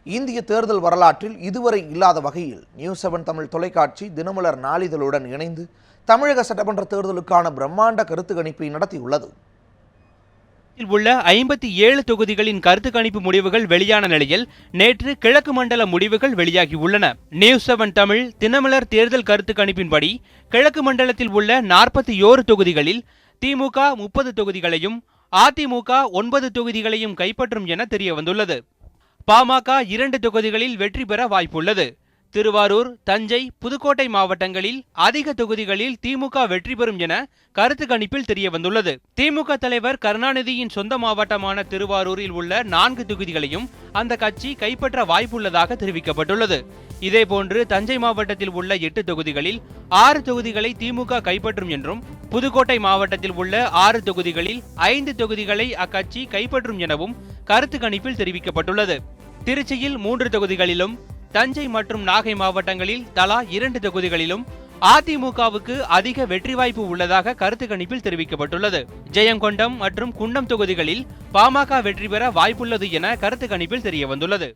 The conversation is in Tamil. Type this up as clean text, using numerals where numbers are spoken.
இந்திய தேர்தல் வரலாற்றில் இதுவரை இல்லாத வகையில் நியூஸ்7 தமிழ் தொலைக்காட்சி தினமலர் நாளிதழுடன் இணைந்து தமிழக சட்டமன்ற தேர்தலுக்கான பிரம்மாண்ட கருத்து கணிப்பை நடத்தியுள்ளது. உள்ள 57 தொகுதிகளின் கருத்து கணிப்பு முடிவுகள் வெளியான நிலையில் நேற்று கிழக்கு மண்டல முடிவுகள் வெளியாகியுள்ளன. நியூஸ்7 தமிழ் தினமலர் தேர்தல் கருத்து கணிப்பின்படி கிழக்கு மண்டலத்தில் உள்ள 41 தொகுதிகளில் திமுக 30 தொகுதிகளையும் அதிமுக 9 தொகுதிகளையும் கைப்பற்றும் என தெரியவந்துள்ளது. பாமக 2 தொகுதிகளில் வெற்றி பெற வாய்ப்புள்ளது. திருவாரூர், தஞ்சை, புதுக்கோட்டை மாவட்டங்களில் அதிக தொகுதிகளில் திமுக வெற்றி பெறும் என கருத்து கணிப்பில் தெரியவந்துள்ளது. திமுக தலைவர் கருணாநிதியின் சொந்த மாவட்டமான திருவாரூரில் உள்ள 4 தொகுதிகளையும் அந்த கட்சி கைப்பற்ற வாய்ப்புள்ளதாக தெரிவிக்கப்பட்டுள்ளது. இதேபோன்று தஞ்சை மாவட்டத்தில் உள்ள 8 தொகுதிகளில் 6 தொகுதிகளை திமுக கைப்பற்றும் என்றும், புதுக்கோட்டை மாவட்டத்தில் உள்ள 6 தொகுதிகளில் 5 தொகுதிகளை அக்கட்சி கைப்பற்றும் எனவும் கருத்து கணிப்பில் தெரிவிக்கப்பட்டுள்ளது. திருச்சியில் 3 தொகுதிகளிலும், தஞ்சை மற்றும் நாகை மாவட்டங்களில் தலா 2 தொகுதிகளிலும் அதிமுகவுக்கு அதிக வெற்றி வாய்ப்பு உள்ளதாக கருத்து கணிப்பில் தெரிவிக்கப்பட்டுள்ளது. ஜெயங்கொண்டம் மற்றும் குன்னம் தொகுதிகளில் பாமக வெற்றி பெற வாய்ப்புள்ளது என கருத்து கணிப்பில் தெரியவந்துள்ளது.